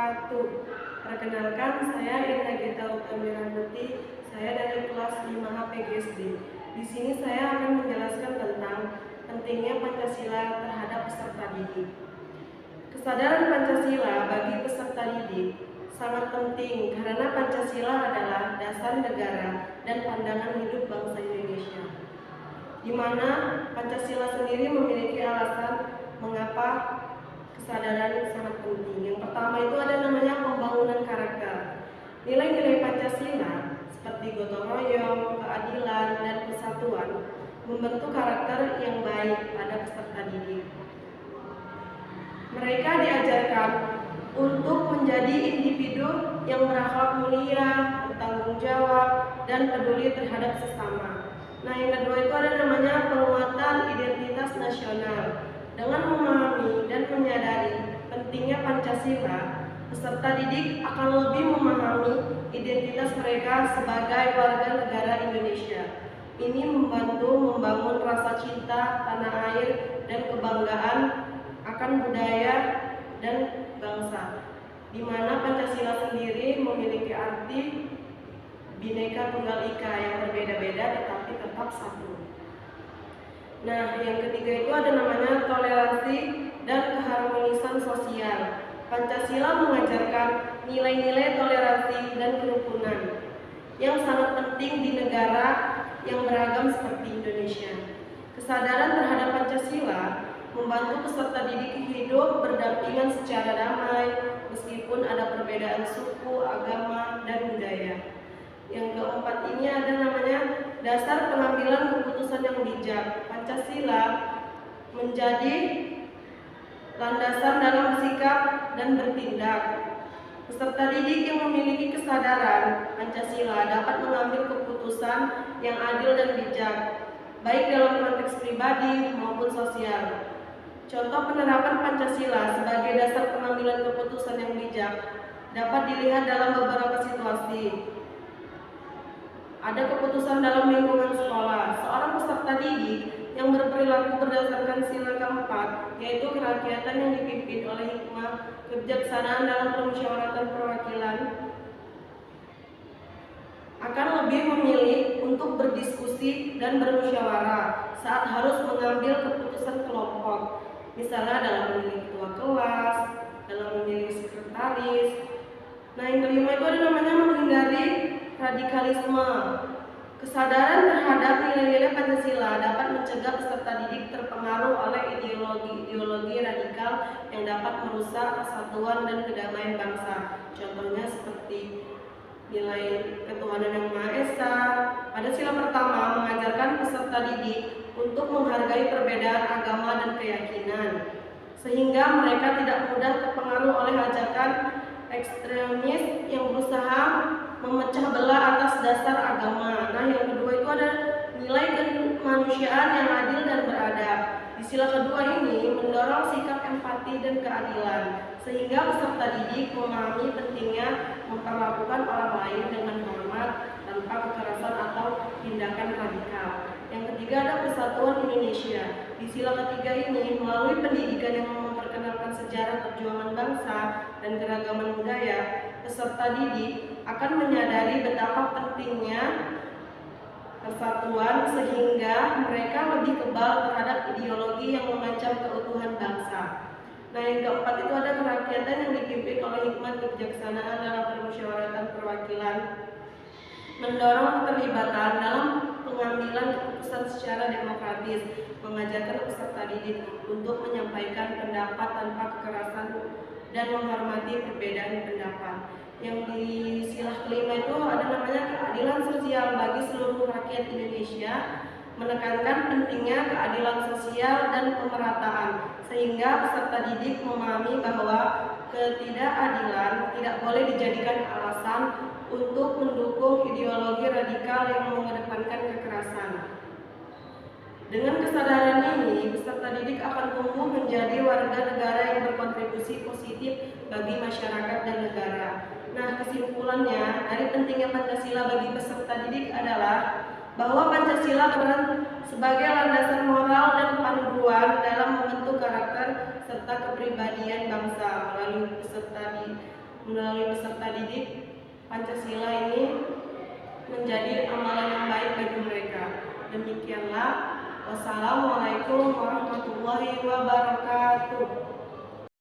wabarakatuh. Perkenalkan, saya Irna Gita Utami Ranti. Saya dari kelas 5H PGSD. Di sini saya akan menjelaskan tentang pentingnya Pancasila terhadap peserta didik. Kesadaran Pancasila bagi peserta didik sangat penting karena Pancasila adalah dasar negara dan pandangan hidup bangsa Indonesia, di mana Pancasila sendiri memiliki alasan mengapa kesadaran sangat penting. Yang pertama itu ada namanya pembangunan karakter. Nilai-nilai Pancasila seperti gotong royong, keadilan, dan kesatuan membentuk karakter yang baik pada peserta didik. Mereka diajarkan untuk menjadi individu yang berakhlak mulia, bertanggung jawab, dan peduli terhadap sesama. Nah, yang kedua itu ada namanya penguatan identitas nasional. Dengan memahami dan menyadari pentingnya Pancasila, peserta didik akan lebih memahami identitas mereka sebagai warga negara Indonesia. Ini membantu membangun rasa cinta tanah air dan kebanggaan akan budaya dan bangsa, di mana Pancasila sendiri memiliki arti Bhinneka Tunggal Ika yang berbeda-beda tetapi tetap satu. Nah, yang ketiga itu ada namanya toleransi dan keharmonisan sosial. Pancasila mengajarkan nilai-nilai toleransi dan kerukunan yang sangat penting di negara yang beragam seperti Indonesia. Kesadaran terhadap Pancasila membantu peserta didik hidup berdampingan secara damai meskipun ada perbedaan suku, agama, dan budaya. Yang keempat ini ada namanya dasar pengambilan keputusan yang bijak. Pancasila menjadi landasan dalam bersikap dan bertindak. Peserta didik yang memiliki kesadaran Pancasila dapat mengambil keputusan yang adil dan bijak, baik dalam konteks pribadi maupun sosial. Contoh penerapan Pancasila sebagai dasar pengambilan keputusan yang bijak dapat dilihat dalam beberapa situasi. Ada keputusan dalam lingkungan sekolah. Seorang peserta didik yang berperilaku berdasarkan sila keempat, yaitu kerakyatan yang dipimpin oleh hikmah, kebijaksanaan dalam permusyawaratan perwakilan, akan lebih memilih untuk berdiskusi dan bermusyawarah saat harus mengambil keputusan kelompok. Misalnya dalam memilih ketua kelas, dalam memilih sekretaris. Nah, yang kelima itu ada namanya menghindari radikalisme. Kesadaran terhadap nilai-nilai Pancasila dapat mencegah peserta didik terpengaruh oleh ideologi radikal yang dapat merusak persatuan dan kedamaian bangsa. Contohnya seperti nilai ketuhanan yang Maha Esa. Pada sila pertama mengajarkan peserta didik untuk menghargai perbedaan agama dan keyakinan, sehingga mereka tidak mudah terpengaruh oleh ajakan ekstremis yang berusaha memecah belah atas dasar agama. Nah, yang kedua itu ada nilai kemanusiaan yang adil dan beradab. Di sila kedua ini mendorong sikap empati dan keadilan, sehingga peserta didik memahami pentingnya memperlakukan orang lain dengan hormat tanpa kekerasan atau tindakan radikal. Yang ketiga ada persatuan Indonesia. Di sila ketiga ini melalui pendidikan yang memperkenalkan sejarah perjuangan bangsa dan keragaman budaya, peserta didik akan menyadari betapa pentingnya persatuan sehingga mereka lebih kebal terhadap ideologi yang mengancam keutuhan bangsa. Nah, yang keempat itu ada kerakyatan yang dipimpin oleh hikmat kebijaksanaan dalam permusyawaratan perwakilan, mendorong keterlibatan dalam pengambilan keputusan secara demokratis, mengajarkan peserta didik untuk menyampaikan pendapat tanpa kekerasan dan menghormati perbedaan pendapat. Yang di sila kelima itu ada namanya keadilan sosial bagi seluruh rakyat Indonesia, menekankan pentingnya keadilan sosial dan pemerataan, sehingga peserta didik memahami bahwa ketidakadilan tidak boleh dijadikan alasan untuk mendukung ideologi radikal yang mengedepankan kekerasan. Dengan kesadaran ini, peserta didik akan tumbuh menjadi warga negara yang berkontribusi positif bagi masyarakat dan negara. Nah, kesimpulannya dari pentingnya Pancasila bagi peserta didik adalah bahwa Pancasila berperan sebagai landasan moral dan panduan dalam membentuk karakter serta kepribadian bangsa. Melalui melalui peserta didik Pancasila ini menjadi amalan yang baik bagi mereka. Demikianlah. Wassalamualaikum warahmatullahi wabarakatuh.